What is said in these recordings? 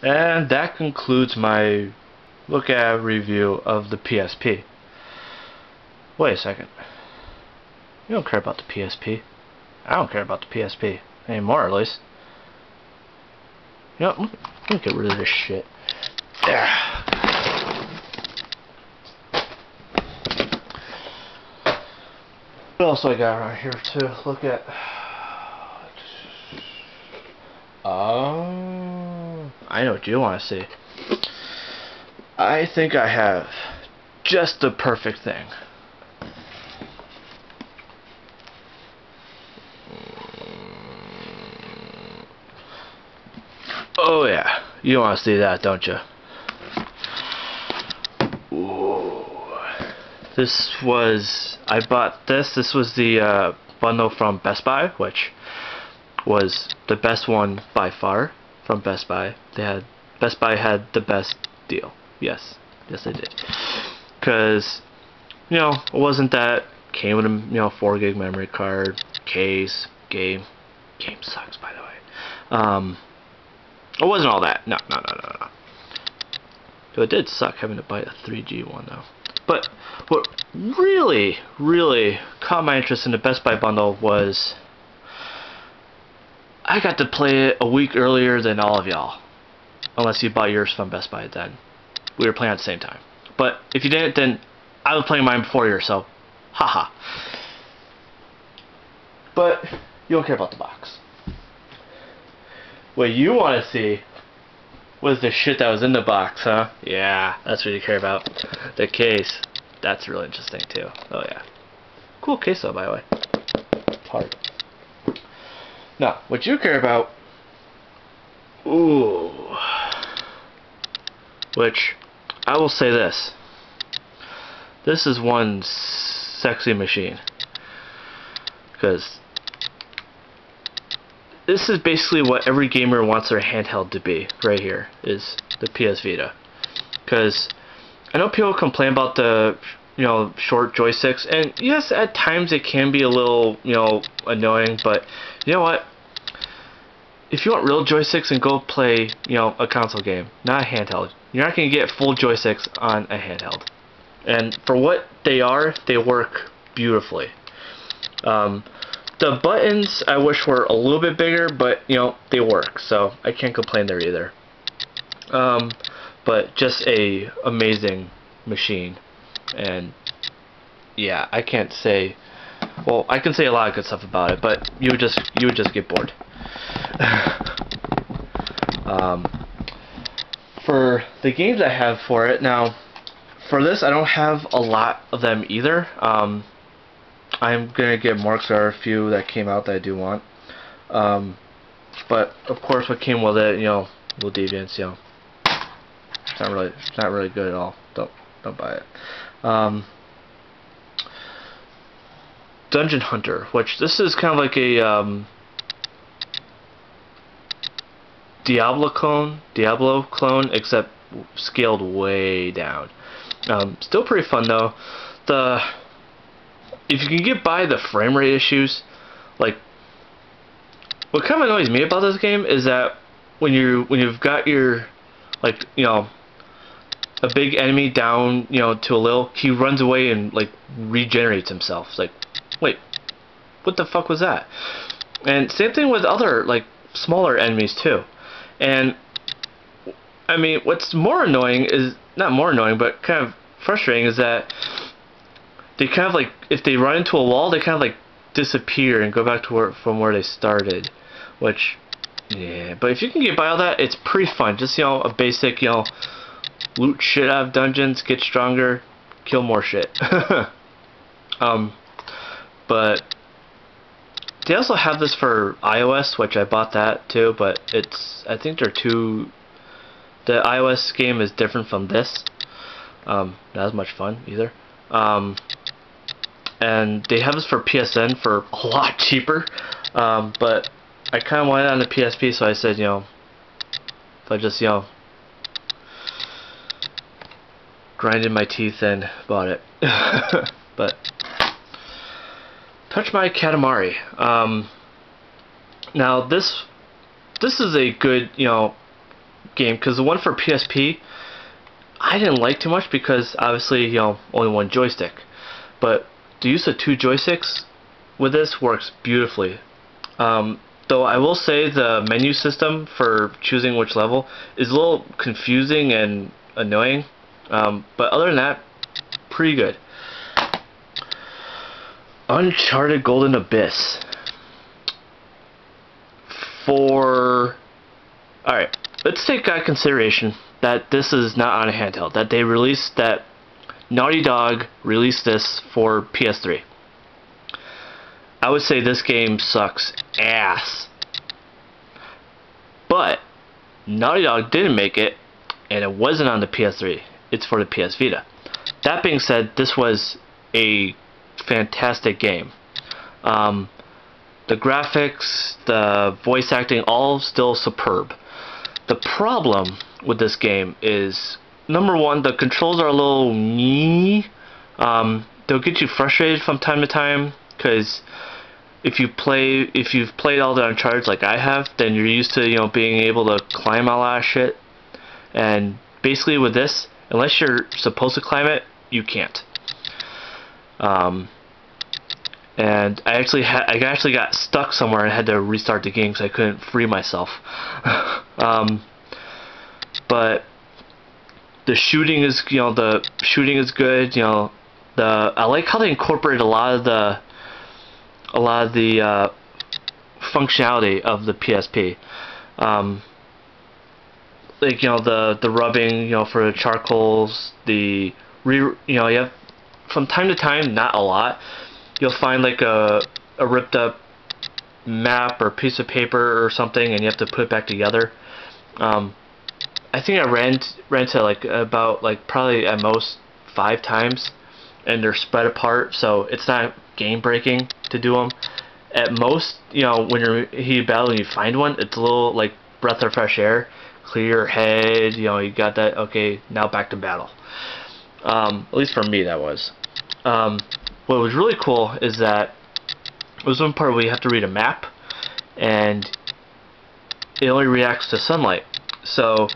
And that concludes my look at review of the PSP. Wait a second. You don't care about the PSP. I don't care about the PSP. Anymore, at least. You know, let me get rid of this shit. There. What else do I got around here to look at? Oh, I know what you want to see. I think I have just the perfect thing. Oh yeah, you want to see that, don't you? Ooh. I bought this. This was the bundle from Best Buy, which was the best one by far from Best Buy. Best Buy had the best deal. Yes, they did. Because it wasn't that came with a 4 gig memory card, case, game. Game sucks, by the way. It wasn't all that. No. So it did suck having to buy a 3G one though. But what really, really caught my interest in the Best Buy bundle was I got to play it a week earlier than all of y'all. Unless you bought yours from Best Buy then. We were playing at the same time. But if you didn't, then I was playing mine before yours, so haha. But you don't care about the box. What you want to see was the shit that was in the box, huh? Yeah, that's what you care about. The case. That's really interesting too. Oh yeah. Cool case though, by the way. Hard. Now, what you care about, ooh, which I will say this is one sexy machine, because this is basically what every gamer wants their handheld to be. Right here is the PS Vita, because I know people complain about the short joysticks, and yes, at times it can be a little annoying, but you know what? If you want real joysticks, then go play a console game, not a handheld. You're not going to get full joysticks on a handheld. And for what they are, they work beautifully. The buttons I wish were a little bit bigger, but they work, so I can't complain there either. But just a amazing machine, and yeah, I can't say. Well, I can say a lot of good stuff about it, but you would just get bored. For the games I have for it now, for this I don't have a lot of them either. I'm gonna get more because there are a few that came out that I do want. But of course, what came with it, Little Deviants, it's not really good at all. Don't buy it. Dungeon Hunter, which this is kind of like a Diablo clone, except scaled way down. Still pretty fun though. If you can get by the frame rate issues, like what kind of annoys me about this game is that when you've got your a big enemy down to a little, he runs away and regenerates himself. It's like, wait, what the fuck was that? And same thing with other smaller enemies too. And I mean, what's more annoying is not more annoying, but kind of frustrating is that they kind of if they run into a wall, they kind of disappear and go back to from where they started. Which, yeah, but if you can get by all that, it's pretty fun. Just a basic loot shit out of dungeons, get stronger, kill more shit. But they also have this for iOS, which I bought that too, but I think the iOS game is different from this. Not as much fun either. And they have this for PSN for a lot cheaper. But I kind of wanted it on the PSP, so I said, if I just, grinded my teeth and bought it. But Touch My Katamari. Now this is a good game, because the one for PSP I didn't like too much because obviously, you know, only one joystick. But the use of 2 joysticks with this works beautifully. Though I will say the menu system for choosing which level is a little confusing and annoying. But other than that, pretty good. Uncharted Golden Abyss. Alright, let's take into consideration that this is not on a handheld. That Naughty Dog released this for PS3. I would say this game sucks ass. But Naughty Dog didn't make it, and it wasn't on the PS3. It's for the PS Vita. That being said, this was a fantastic game. The graphics, the voice acting, all still superb. The problem with this game is, number one, the controls are a little meh. They'll get you frustrated from time to time, because if you've played all the Uncharted like I have, then you're used to, you know, being able to climb a lot of shit. And basically with this, unless you're supposed to climb it, you can't. And I actually got stuck somewhere and had to restart the game because I couldn't free myself. But the shooting is, you know, good. You know, I like how they incorporate a lot of the functionality of the PSP. Like, you know, the rubbing, you know, for the charcoals, you know, you have, from time to time, not a lot, you'll find like a ripped up map or piece of paper or something, and you have to put it back together. I think I ran to like about probably at most 5 times, and they're spread apart, so it's not game breaking to do them. At most, you know, when you're heated battle and you find one, it's a little like breath of fresh air, clear your head, you know, you got that, okay, now back to battle. At least for me that was. What was really cool is that there was one part where you have to read a map, and it only reacts to sunlight. So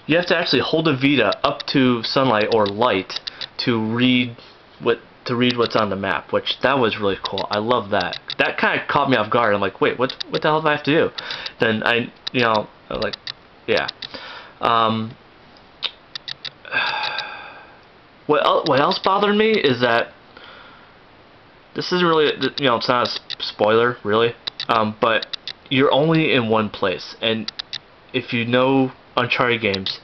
you have to actually hold a Vita up to sunlight or light to read what's on the map, which that was really cool. I love that. That kind of caught me off guard. I'm like, wait, what the hell do I have to do? Then I'm like, yeah. What else bothered me is that this isn't really, you know, it's not a spoiler really, but you're only in one place, and if you know Uncharted games,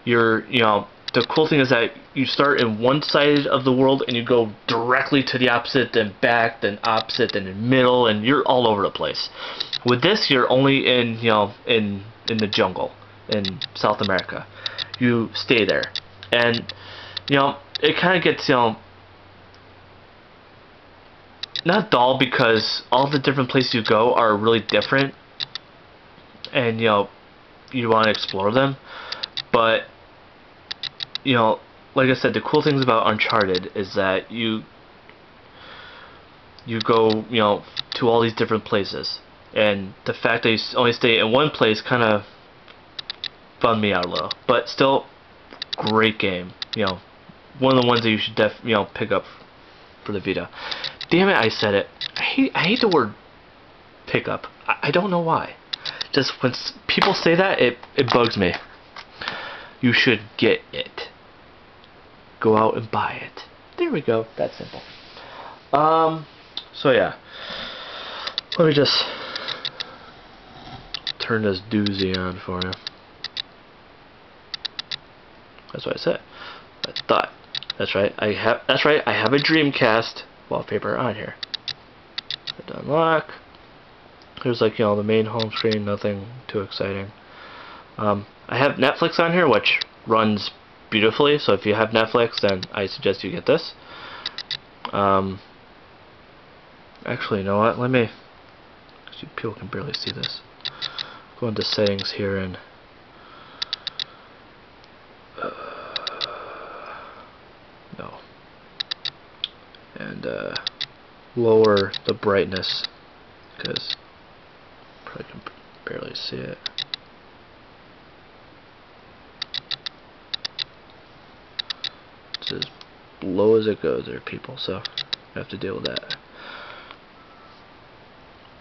you know, the cool thing is that you start in one side of the world and you go directly to the opposite, then back, then opposite, then in the middle, and you're all over the place. With this, you're only in, you know, in the jungle in South America. You stay there, and you know, it kind of gets, you know, not dull, because all the different places you go are really different, and you know, you want to explore them. But you know, like I said, the cool things about Uncharted is that you go, you know, to all these different places, and the fact that you only stay in one place kind of bummed me out a little. But still, great game. You know, one of the ones that you should pick up for the Vita. Damn it, I said it. I hate the word pickup. I don't know why. Just when people say that, it bugs me. You should get it. Go out and buy it. There we go. That's simple. So yeah. Let me just turn this doozy on for you. That's what I said. I thought. That's right. I have a Dreamcast wallpaper on here. Hit unlock. There's like, you know, the main home screen, nothing too exciting. I have Netflix on here, which runs beautifully, so if you have Netflix, then I suggest you get this. Actually, you know what? Let me, because people can barely see this. Go into settings here and no, and lower the brightness, because probably can barely see it. low as it goes there, people, so I have to deal with that.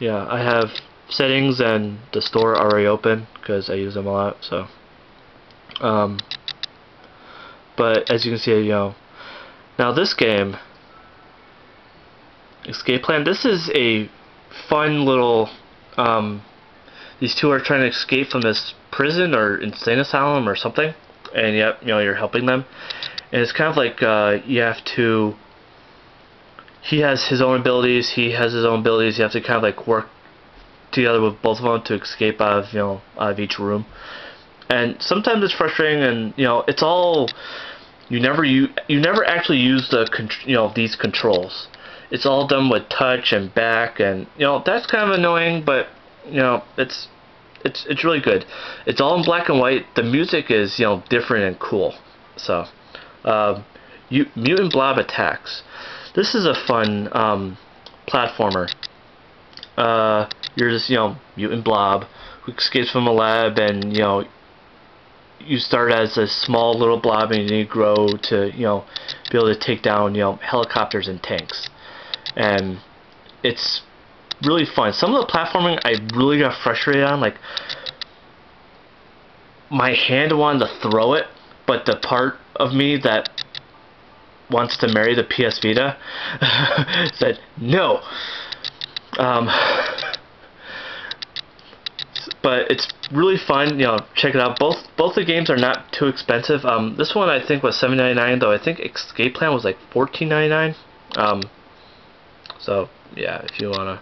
Yeah, I have settings and the store already open because I use them a lot, so but as you can see, you know, now this game, Escape Plan, this is a fun little these two are trying to escape from this prison or insane asylum or something, and yep, you know, you're helping them, and it's kind of like you have to, he has his own abilities, he has his own abilities, you have to kind of like work together with both of them to escape out of, you know, out of each room. And sometimes it's frustrating, and you know, it's all, you never actually use the you know, these controls. It's all done with touch and back, and you know, that's kind of annoying, but you know, it's really good. It's all in black and white. The music is, you know, different and cool. So Mutant Blob Attacks. This is a fun platformer. You're just, you know, mutant blob who escapes from a lab, and you know, you start as a small little blob and you grow to, you know, be able to take down, you know, helicopters and tanks. And it's really fun. Some of the platforming I really got frustrated on, like my hand wanted to throw it, but the part of me that wants to marry the PS Vita said no. But it's really fun, you know, check it out. Both the games are not too expensive. This one I think was $7.99, though I think Escape Plan was like $14.99. So yeah, if you wanna.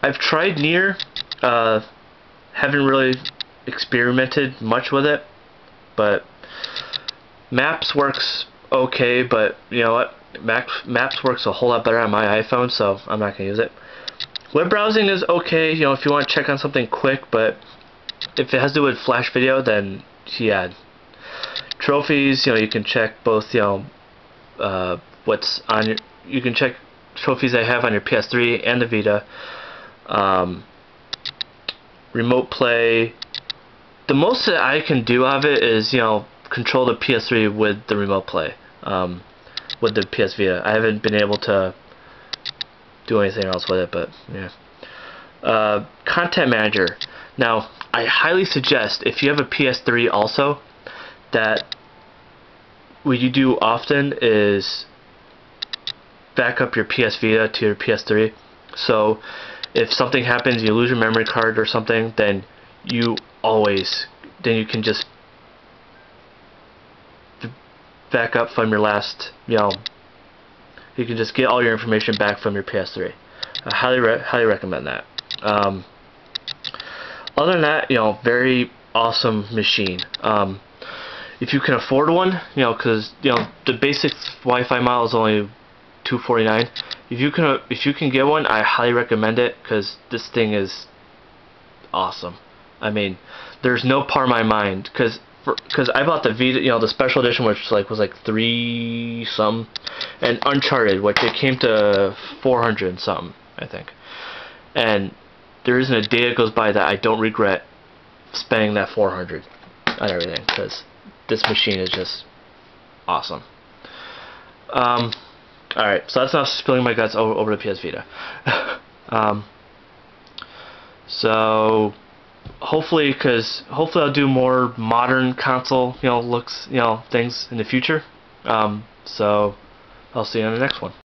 I've tried Nier, haven't really experimented much with it, but Maps works okay, but you know what, Maps works a whole lot better on my iPhone, so I'm not gonna use it. Web browsing is okay, you know, if you want to check on something quick, but if it has to do with Flash video, then yeah. Trophies, you know, you can check both, you know, what's on your, you can check trophies I have on your PS3 and the Vita. Remote play, the most that I can do of it is, you know, control the PS3 with the remote play, with the PS Vita. I haven't been able to do anything else with it, but yeah. Content Manager. Now, I highly suggest, if you have a PS3 also, that what you do often is back up your PS Vita to your PS3. So if something happens, you lose your memory card or something, then you can just back up from your last, you know, you can just get all your information back from your PS3. I highly recommend that. Other than that, you know, very awesome machine. If you can afford one, you know, because you know the basic Wi-Fi model is only $249. If you can get one, I highly recommend it, because this thing is awesome. I mean, there's no part of my mind, because I bought the Vita, you know, the special edition, which was like $3 something, and Uncharted, which it came to $400 something, I think. And there isn't a day that goes by that I don't regret spending that $400 on everything, because this machine is just awesome. Alright, so that's not spilling my guts over the PS Vita. So hopefully I'll do more modern console, you know, looks, you know, things in the future. So I'll see you on the next one.